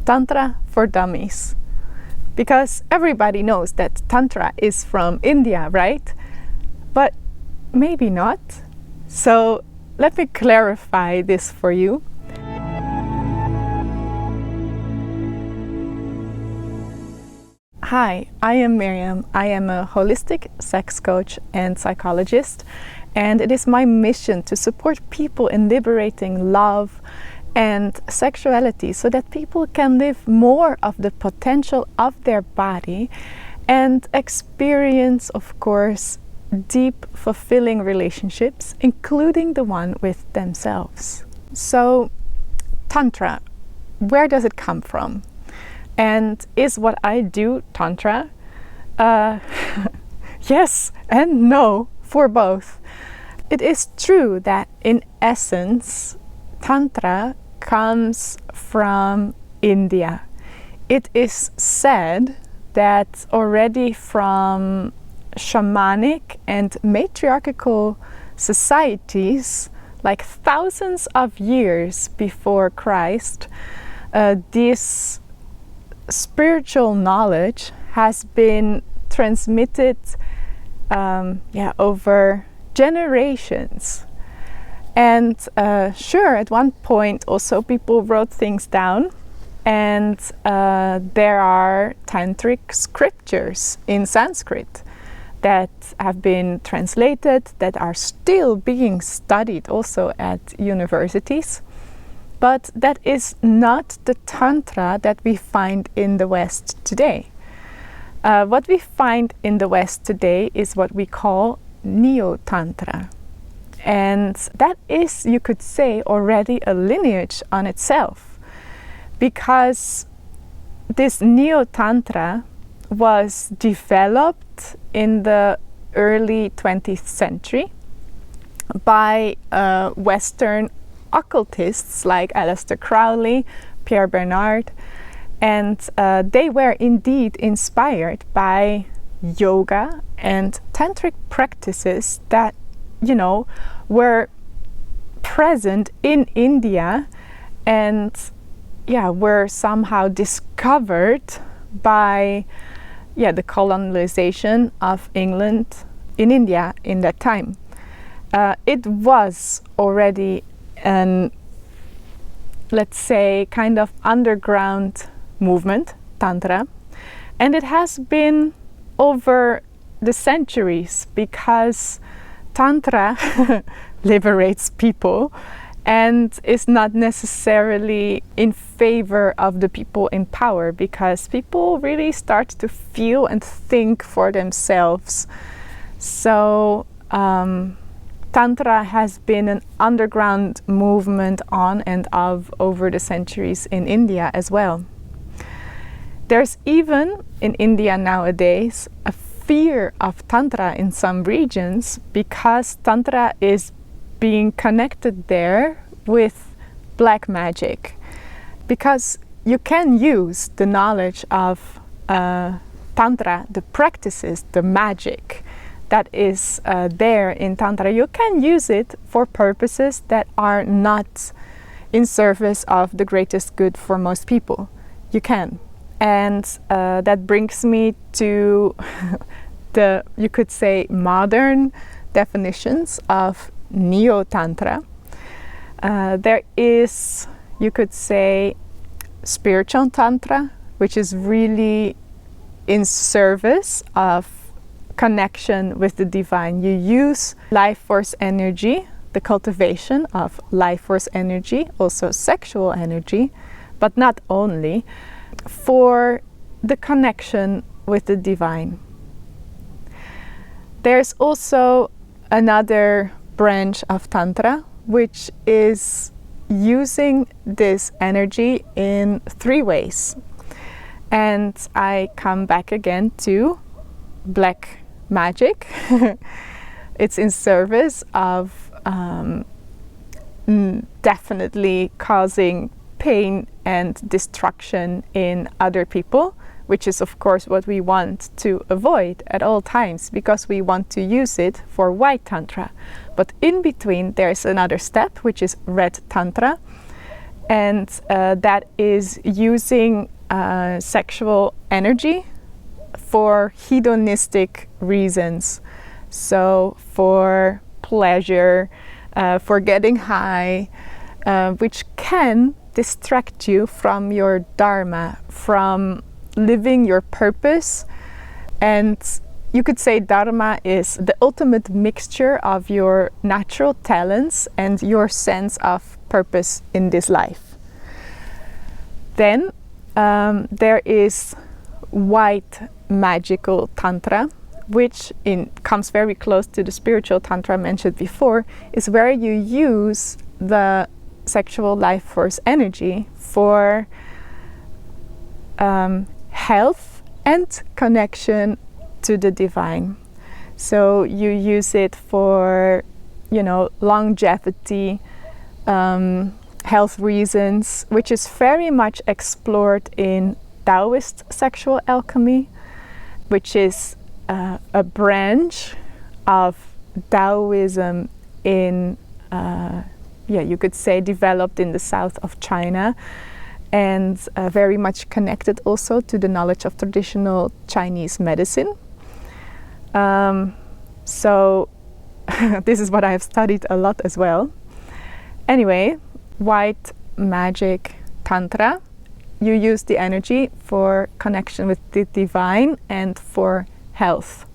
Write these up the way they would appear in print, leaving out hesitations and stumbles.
Tantra for Dummies. Because everybody knows that Tantra is from India, right? But maybe not. So let me clarify this for you. Hi, I am Miriam. I am a holistic sex coach and psychologist, and it is my mission to support people in liberating love and sexuality so that people can live more of the potential of their body and experience, of course, deep, fulfilling relationships, including the one with themselves. So, Tantra, where does it come from? And is what I do Tantra? Yes and no for both. It is true that in essence, Tantra comes from India. It is said that already from shamanic and matriarchal societies, like thousands of years before Christ, this spiritual knowledge has been transmitted over generations. And sure, at one point also people wrote things down, and there are tantric scriptures in Sanskrit that have been translated, that are still being studied also at universities. But that is not the Tantra that we find in the West today. What we find in the West today is what we call Neotantra. And that is, you could say, already a lineage on itself. Because this Neotantra was developed in the early 20th century by Western occultists like Aleister Crowley, Pierre Bernard, and they were indeed inspired by yoga and tantric practices that, were present in India and were somehow discovered by the colonization of England in India in that time. It was already an, let's say, kind of underground movement, Tantra, and it has been over the centuries because Tantra liberates people and is not necessarily in favor of the people in power, because people really start to feel and think for themselves. So Tantra has been an underground movement on and of over the centuries in India as well. There's even in India nowadays a fear of Tantra in some regions because Tantra is being connected there with black magic. Because you can use the knowledge of Tantra, the practices, the magic that is there in Tantra, you can use it for purposes that are not in service of the greatest good for most people. You can. And that brings me to the, you could say, modern definitions of Neotantra. There is, you could say, spiritual Tantra, which is really in service of connection with the divine. You use life force energy, the cultivation of life force energy, also sexual energy, but not only, for the connection with the divine. There's also another branch of Tantra, which is using this energy in 3 ways. And I come back again to black magic. It's in service of definitely causing pain and destruction in other people, which is of course what we want to avoid at all times, because we want to use it for white Tantra. But in between there's another step, which is red Tantra, and that is using sexual energy for hedonistic reasons. So for pleasure, for getting high, which can distract you from your dharma, from living your purpose. And you could say dharma is the ultimate mixture of your natural talents and your sense of purpose in this life. Then there is white magical tantra, which comes very close to the spiritual tantra mentioned before, is where you use the sexual life force energy for health and connection to the divine. So you use it for, longevity, health reasons, which is very much explored in Taoist sexual alchemy, which is a branch of Taoism in, you could say, developed in the south of China, and very much connected also to the knowledge of traditional Chinese medicine. So this is what I have studied a lot as well. Anyway, white magic tantra, you use the energy for connection with the divine and for health.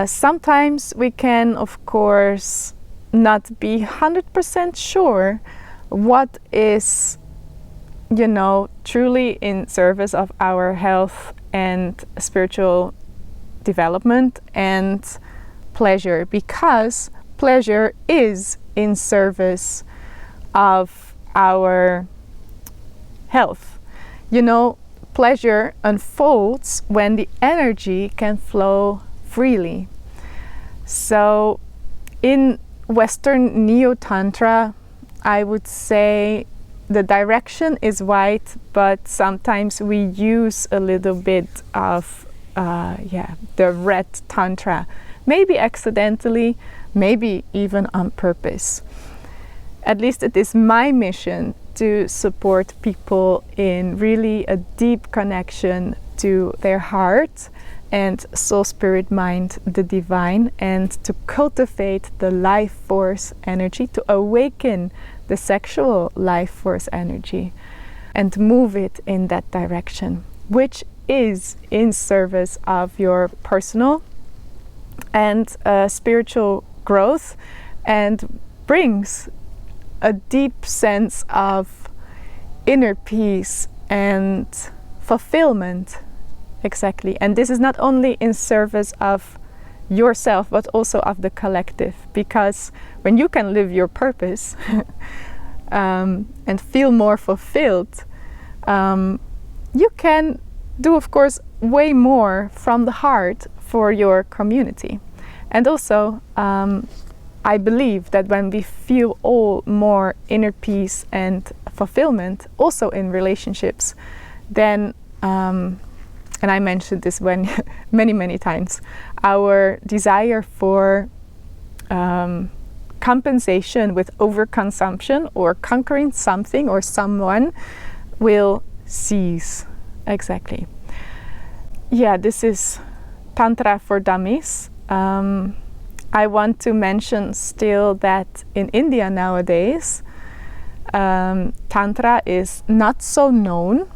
Sometimes we can, of course, not be 100% sure what is, truly in service of our health and spiritual development and pleasure, because pleasure is in service of our health. Pleasure unfolds when the energy can flow freely. So in Western Neotantra, I would say the direction is white, but sometimes we use a little bit of the red tantra, maybe accidentally, maybe even on purpose. At least it is my mission to support people in really a deep connection to their heart and soul, spirit, mind, the divine, and to cultivate the life force energy, to awaken the sexual life force energy and move it in that direction, which is in service of your personal and spiritual growth, and brings a deep sense of inner peace and fulfillment. Exactly. And this is not only in service of yourself, but also of the collective, because when you can live your purpose and feel more fulfilled, you can do, of course, way more from the heart for your community. And also, I believe that when we feel all more inner peace and fulfillment, also in relationships, then, and I mentioned this many times, our desire for compensation with overconsumption or conquering something or someone will cease. Exactly. Yeah, this is Tantra for Dummies. I want to mention still that in India nowadays, Tantra is not so known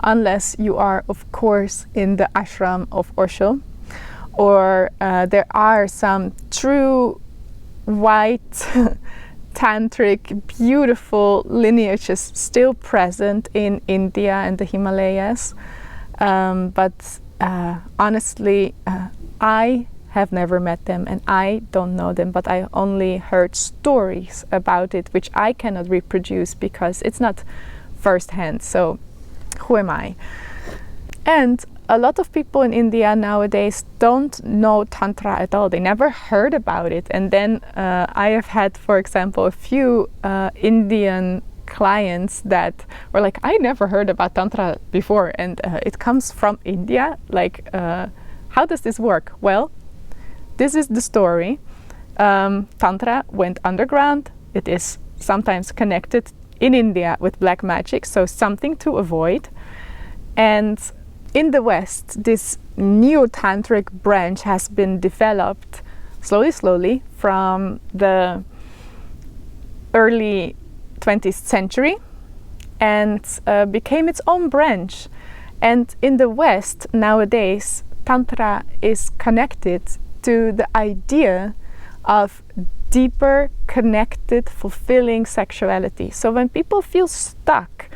unless you are, of course, in the ashram of Osho, or there are some true white tantric beautiful lineages still present in India and the Himalayas, but honestly I have never met them and I don't know them, but I only heard stories about it which I cannot reproduce because it's not first-hand, so who am I? And a lot of people in India nowadays don't know Tantra at all. They never heard about it. And then I have had, for example, a few Indian clients that were like, I never heard about Tantra before, and it comes from India. Like, how does this work? Well, this is the story. Tantra went underground. It is sometimes connected in India with black magic, so something to avoid. And in the West, this neo-tantric branch has been developed slowly from the early 20th century and became its own branch. And in the West nowadays, Tantra is connected to the idea of deeper, connected, fulfilling sexuality. So when people feel stuck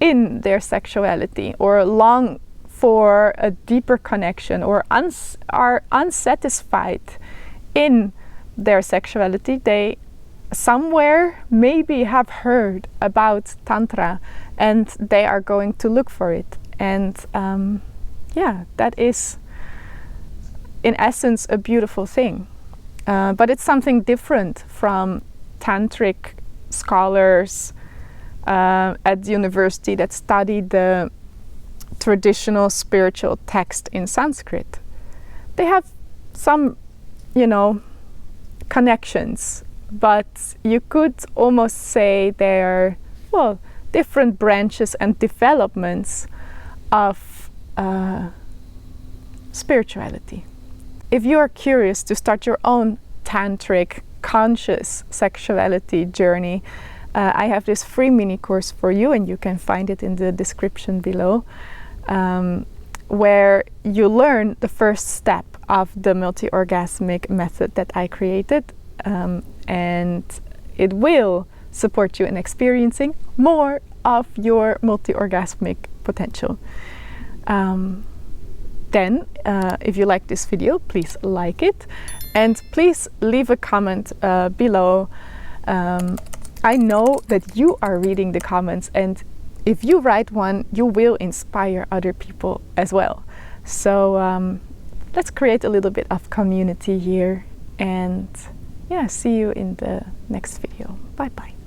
in their sexuality or long for a deeper connection or are unsatisfied in their sexuality, they somewhere maybe have heard about Tantra and they are going to look for it. And yeah, that is in essence a beautiful thing. But it's something different from tantric scholars at the university that study the traditional spiritual text in Sanskrit. They have some, connections, but you could almost say they're, different branches and developments of spirituality. If you are curious to start your own tantric conscious sexuality journey, I have this free mini course for you, and you can find it in the description below, where you learn the first step of the multi-orgasmic method that I created, and it will support you in experiencing more of your multi-orgasmic potential. Then, if you like this video, please like it, and please leave a comment below. I know that you are reading the comments, and if you write one, you will inspire other people as well. So let's create a little bit of community here, and yeah, see you in the next video. Bye bye.